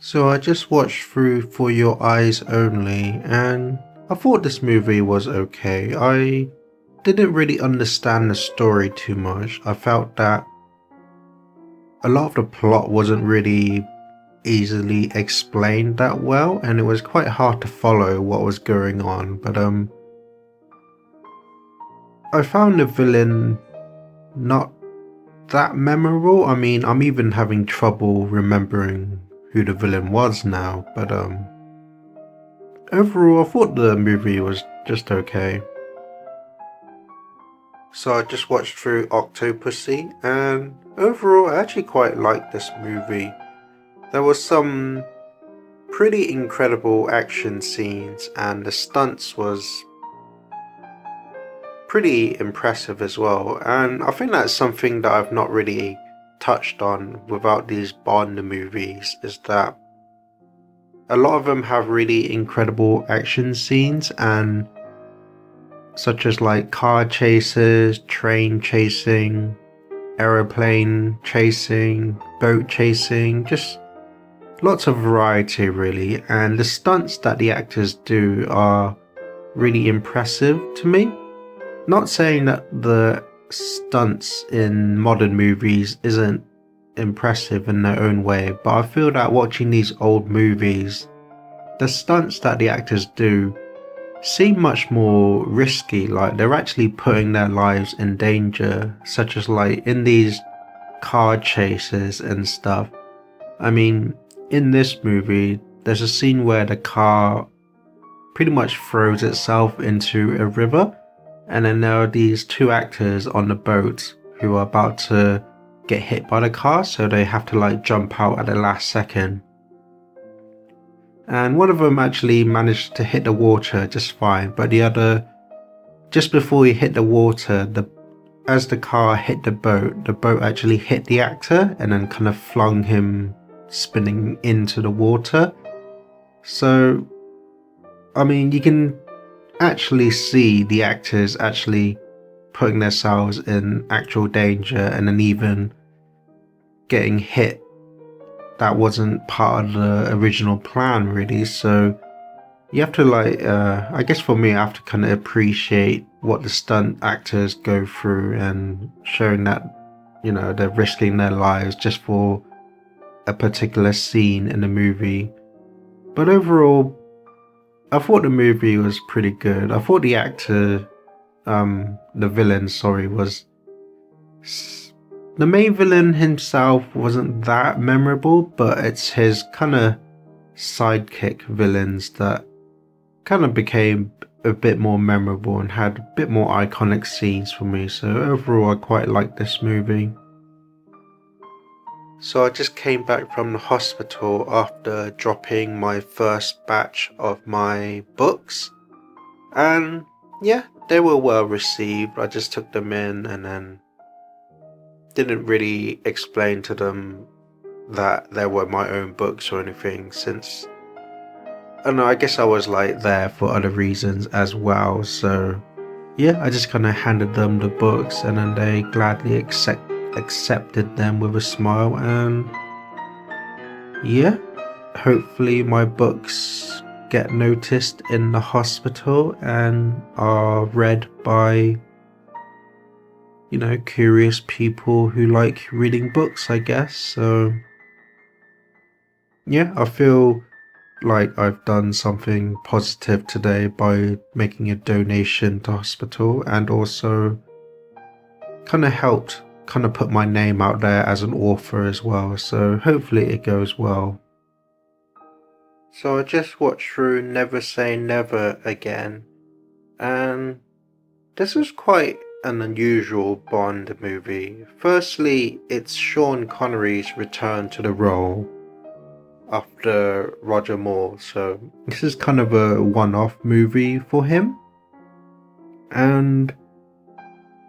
So I just watched through For Your Eyes Only, and I thought this movie was okay. I didn't really understand the story too much. I felt that a lot of the plot wasn't really easily explained that well, and it was quite hard to follow what was going on. But I found the villain not that memorable. I mean, I'm even having trouble remembering who the villain was now, but overall, I thought the movie was just okay. So I just watched through Octopussy, and overall, I actually quite liked this movie. There was some pretty incredible action scenes, and the stunts was pretty impressive as well. And I think that's something that I've not really touched on without these Bond movies, is that a lot of them have really incredible action scenes, and such as like car chases, train chasing, aeroplane chasing, boat chasing, just lots of variety really. And the stunts that the actors do are really impressive to me. Not saying that the stunts in modern movies isn't impressive in their own way, but I feel that watching these old movies, the stunts that the actors do seem much more risky, like they're actually putting their lives in danger, such as like in these car chases and stuff. I mean, in this movie, there's a scene where the car pretty much throws itself into a river, and then there are these two actors on the boat who are about to get hit by the car, so they have to like jump out at the last second. And one of them actually managed to hit the water just fine, but the other, just before he hit the water, as the car hit the boat actually hit the actor and then kind of flung him spinning into the water. So, I mean, you can actually see the actors actually putting themselves in actual danger, and then even getting hit that wasn't part of the original plan really. So you have to like I guess for me, I have to kind of appreciate what the stunt actors go through, and showing that, you know, they're risking their lives just for a particular scene in the movie. But overall, I thought the movie was pretty good. I thought the actor, the villain, sorry, was the main villain himself wasn't that memorable, but it's his kind of sidekick villains that kind of became a bit more memorable and had a bit more iconic scenes for me. So overall, I quite liked this movie. So I just came back from the hospital after dropping my first batch of my books, and yeah, they were well received. I just took them in and then didn't really explain to them that they were my own books or anything, since I don't know, I guess I was like there for other reasons as well. So yeah, I just kind of handed them the books, and then they gladly accepted them with a smile. And yeah, hopefully my books get noticed in the hospital and are read by, you know, curious people who like reading books, I guess. So yeah, I feel like I've done something positive today by making a donation to hospital, and also kind of helped kind of put my name out there as an author as well. So hopefully it goes well. So I just watched through Never Say Never again, and this was quite an unusual Bond movie. Firstly, it's Sean Connery's return to the role after Roger Moore, so this is kind of a one-off movie for him. And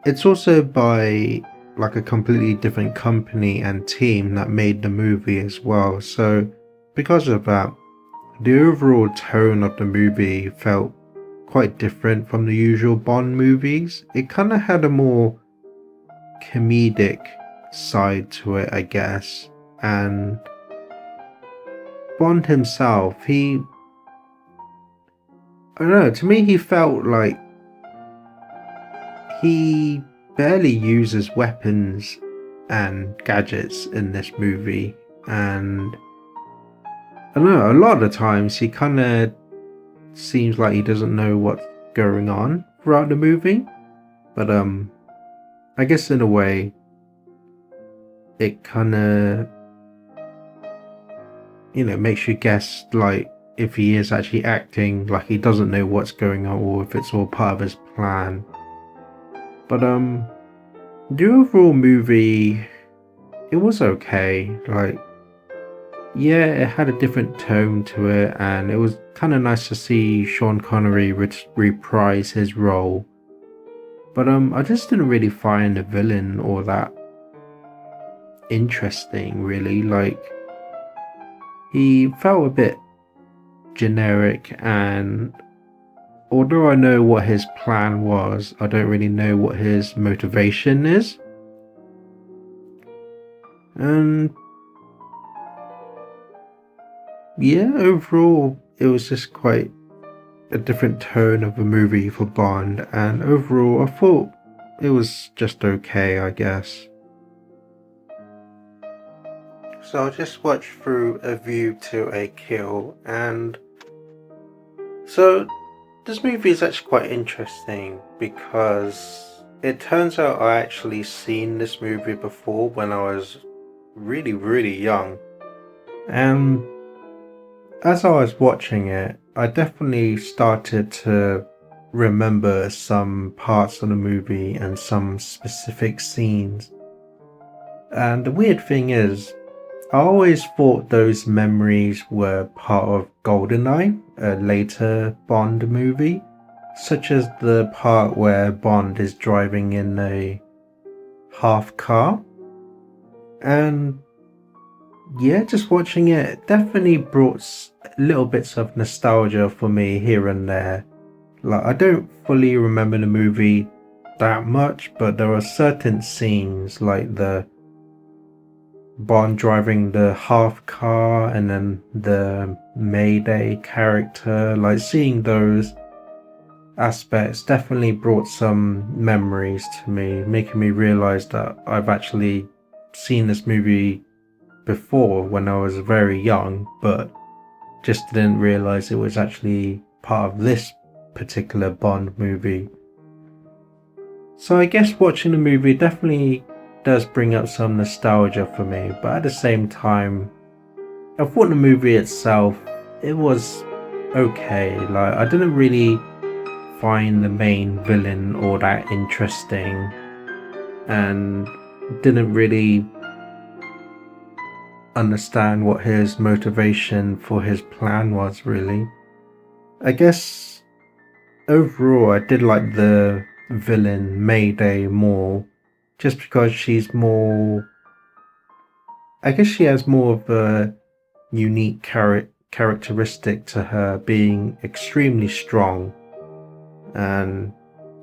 it's also by like a completely different company and team that made the movie as well. So because of that, the overall tone of the movie felt quite different from the usual Bond movies. It kind of had a more comedic side to it, I guess. And Bond himself, I don't know, to me he felt like he barely uses weapons and gadgets in this movie, and I don't know, a lot of the times he kind of seems like he doesn't know what's going on throughout the movie, but I guess in a way it kind of, you know, makes you guess like if he is actually acting like he doesn't know what's going on or if it's all part of his plan. But the overall movie, it was okay. Like, yeah, it had a different tone to it, and it was kind of nice to see Sean Connery reprise his role. But I just didn't really find the villain all that interesting, really. Like, he felt a bit generic, and although I know what his plan was, I don't really know what his motivation is. And yeah, overall, it was just quite a different tone of a movie for Bond, and overall, I thought it was just okay, I guess. So I just watched through A View to a Kill, and so this movie is actually quite interesting because it turns out I actually seen this movie before when I was really, really young. And as I was watching it, I definitely started to remember some parts of the movie and some specific scenes. And the weird thing is, I always thought those memories were part of GoldenEye, a later Bond movie, such as the part where Bond is driving in a half car. And yeah, just watching it definitely brought little bits of nostalgia for me here and there. Like, I don't fully remember the movie that much, but there are certain scenes like the Bond driving the half car and then the Mayday character, like seeing those aspects definitely brought some memories to me, making me realize that I've actually seen this movie before when I was very young, but just didn't realize it was actually part of this particular Bond movie. So I guess watching the movie definitely does bring up some nostalgia for me, but at the same time, I thought the movie itself, it was okay. Like, I didn't really find the main villain all that interesting, and didn't really understand what his motivation for his plan was, really. I guess overall I did like the villain Mayday more, just because she's more, I guess she has more of a unique characteristic to her, being extremely strong. And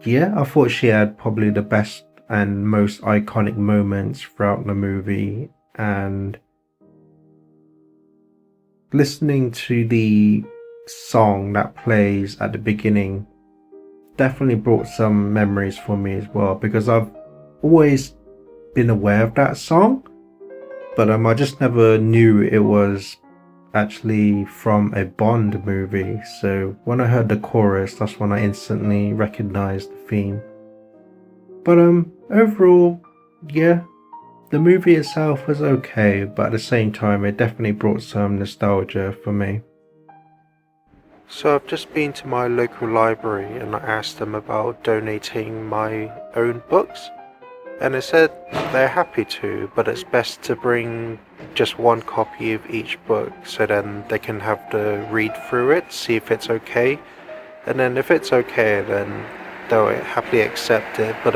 yeah, I thought she had probably the best and most iconic moments throughout the movie, and listening to the song that plays at the beginning definitely brought some memories for me as well, because I've always been aware of that song, but I just never knew it was actually from a Bond movie. So when I heard the chorus, that's when I instantly recognized the theme. But overall, yeah, the movie itself was okay, but at the same time it definitely brought some nostalgia for me. So I've just been to my local library and I asked them about donating my own books, and they said they're happy to, but it's best to bring just one copy of each book so then they can have to read through it, see if it's okay, and then if it's okay then they'll happily accept it. But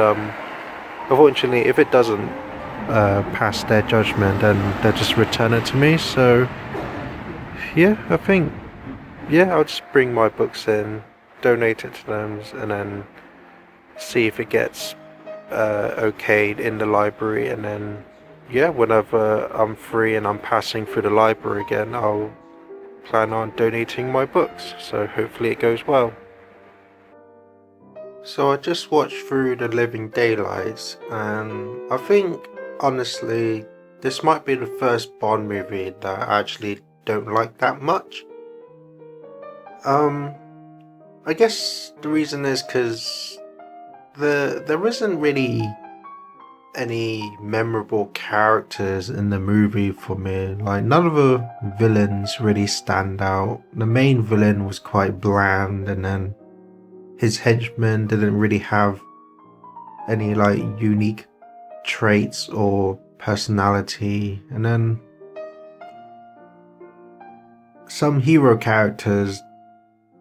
unfortunately if it doesn't pass their judgment, then they'll just return it to me. So yeah, I think, yeah, I'll just bring my books in, donate it to them, and then see if it gets okayed in the library. And then, yeah, whenever I'm free and I'm passing through the library again, I'll plan on donating my books, so hopefully it goes well. So I just watched through The Living Daylights, and I think, honestly, this might be the first Bond movie that I actually don't like that much. I guess the reason is because there isn't really any memorable characters in the movie for me. Like, none of the villains really stand out. The main villain was quite bland, and then his henchmen didn't really have any like unique traits or personality, and then some hero characters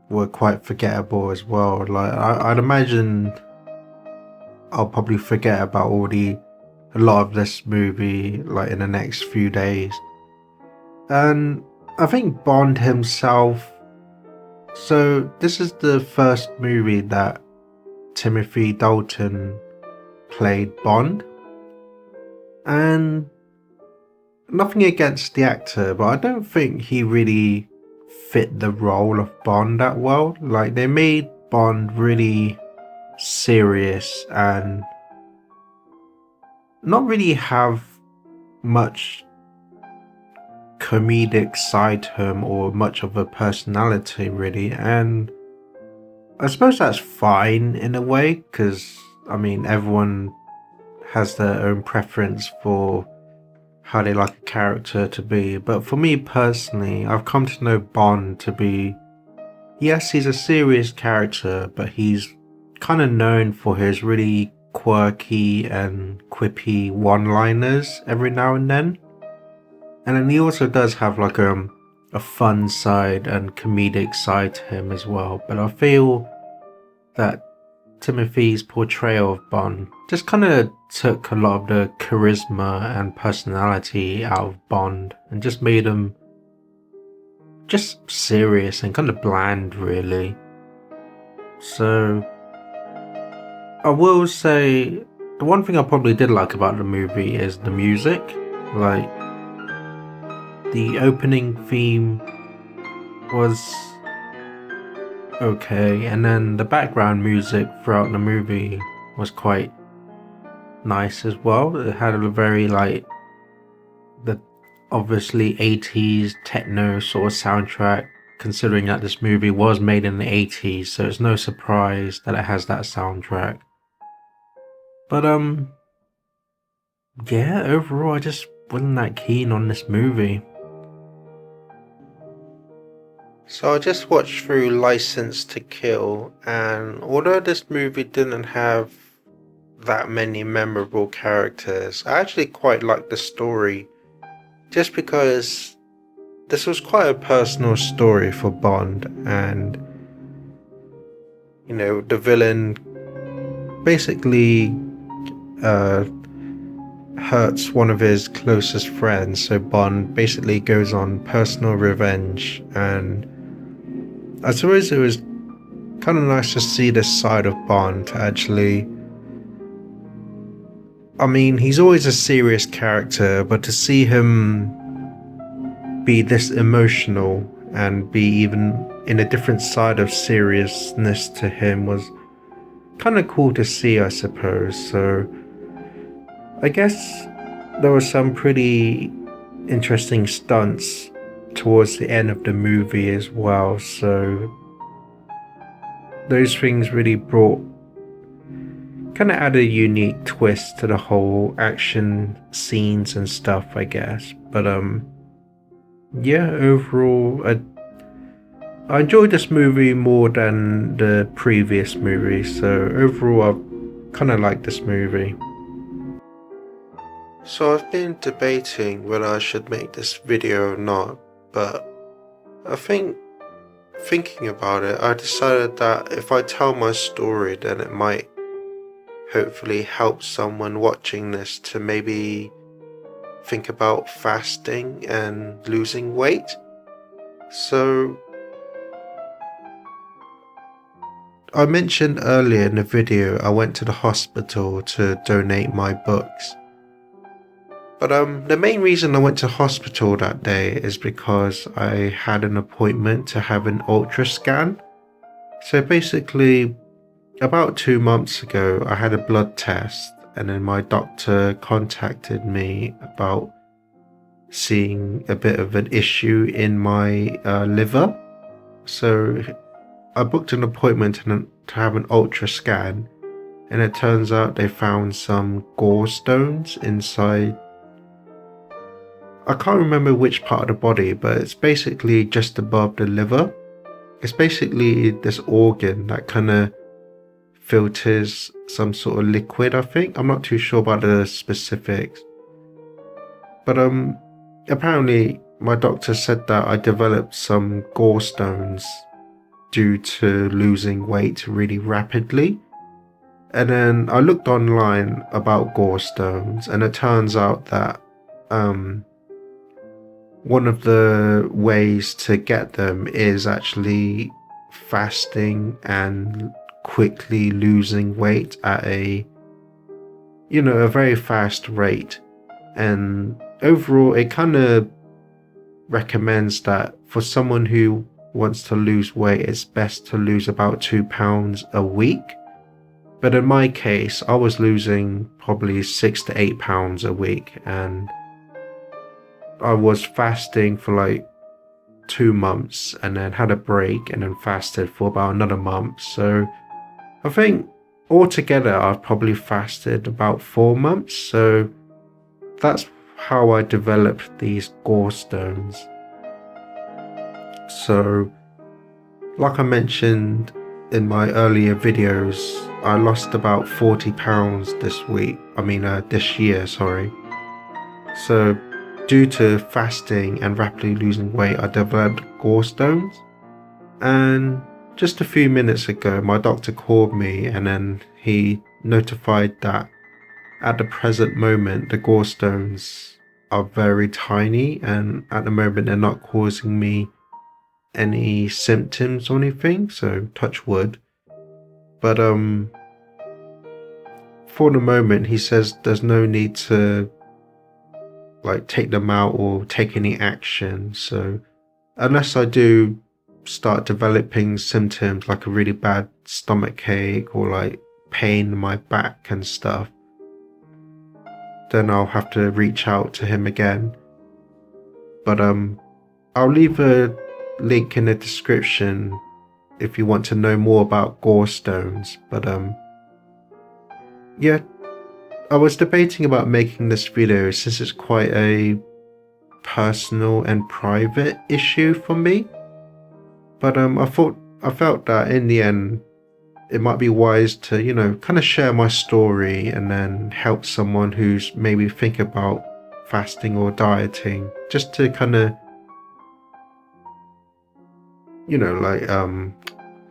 were quite forgettable as well. Like, I'd imagine I'll probably forget about a lot of this movie like in the next few days. And I think Bond himself, so this is the first movie that Timothy Dalton played Bond, and nothing against the actor, but I don't think he really fit the role of Bond that well. Like, they made Bond really serious and not really have much comedic side to him or much of a personality really, and I suppose that's fine in a way, because I mean, everyone has their own preference for how they like a character to be, but for me personally, I've come to know Bond to be, yes, he's a serious character, but he's kind of known for his really quirky and quippy one-liners every now and then. And then he also does have like a fun side and comedic side to him as well. But I feel that Timothy's portrayal of Bond just kind of took a lot of the charisma and personality out of Bond and just made him just serious and kind of bland, really. So I will say the one thing I probably did like about the movie is the music. Like, the opening theme was okay, and then the background music throughout the movie was quite nice as well. It had a very like the obviously 80s techno sort of soundtrack, considering that this movie was made in the 80s, so it's no surprise that it has that soundtrack. But yeah, overall I just wasn't that keen on this movie. So I just watched through License to Kill, and although this movie didn't have that many memorable characters, I actually quite liked the story, just because this was quite a personal story for Bond, and you know, the villain basically hurts one of his closest friends, so Bond basically goes on personal revenge, and I suppose it was kind of nice to see this side of Bond to actually, I mean, he's always a serious character, but to see him be this emotional and be even in a different side of seriousness to him was kind of cool to see, I suppose. So I guess there were some pretty interesting stunts towards the end of the movie as well, so those things really kind of added a unique twist to the whole action scenes and stuff, I guess. But yeah, overall I enjoyed this movie more than the previous movie, so overall I kind of liked this movie. So I've been debating whether I should make this video or not, but I think, thinking about it, I decided that if I tell my story, then it might hopefully help someone watching this to maybe think about fasting and losing weight. So I mentioned earlier in the video I went to the hospital to donate my books. But the main reason I went to hospital that day is because I had an appointment to have an ultra scan. So basically, about 2 months ago, I had a blood test, and then my doctor contacted me about seeing a bit of an issue in my liver. So I booked an appointment to have an ultra scan, and it turns out they found some gallstones inside. I can't remember which part of the body, but it's basically just above the liver. It's basically this organ that kind of filters some sort of liquid, I think. I'm not too sure about the specifics. But apparently my doctor said that I developed some gallstones due to losing weight really rapidly. And then I looked online about gallstones, and it turns out that one of the ways to get them is actually fasting and quickly losing weight at a very fast rate. And overall, it kind of recommends that for someone who wants to lose weight, it's best to lose about 2 pounds a week. But in my case, I was losing probably 6 to 8 pounds a week, and I was fasting for like 2 months and then had a break and then fasted for about another month. So I think altogether I've probably fasted about 4 months. So that's how I developed these gallstones. So like I mentioned in my earlier videos, I lost about 40 pounds this year, sorry. So due to fasting and rapidly losing weight, I developed gallstones. And just a few minutes ago, my doctor called me, and then he notified that at the present moment, the gallstones are very tiny, and at the moment they're not causing me any symptoms or anything, so touch wood. But for the moment, he says there's no need to take them out or take any action. So unless I do start developing symptoms like a really bad stomach ache or like pain in my back and stuff, then I'll have to reach out to him again. But I'll leave a link in the description if you want to know more about gallstones. But yeah, I was debating about making this video since it's quite a personal and private issue for me. But I felt that in the end it might be wise to, kind of share my story and then help someone who's maybe thinking about fasting or dieting, just to kind of,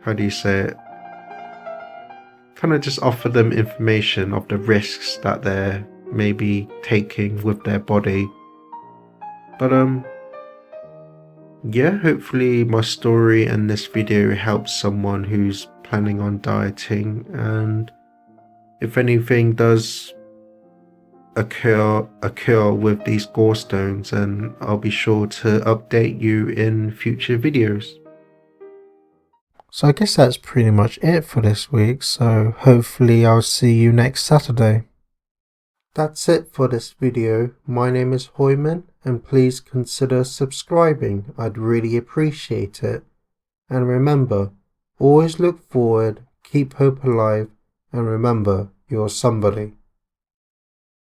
how do you say it? Kind of just offer them information of the risks that they're maybe taking with their body. But yeah, hopefully my story and this video helps someone who's planning on dieting, and if anything does occur with these gallstones, then I'll be sure to update you in future videos. So I guess that's pretty much it for this week, so hopefully I'll see you next Saturday. That's it for this video. My name is Hoiman, and please consider subscribing. I'd really appreciate it. And remember, always look forward, keep hope alive, and remember, you're somebody.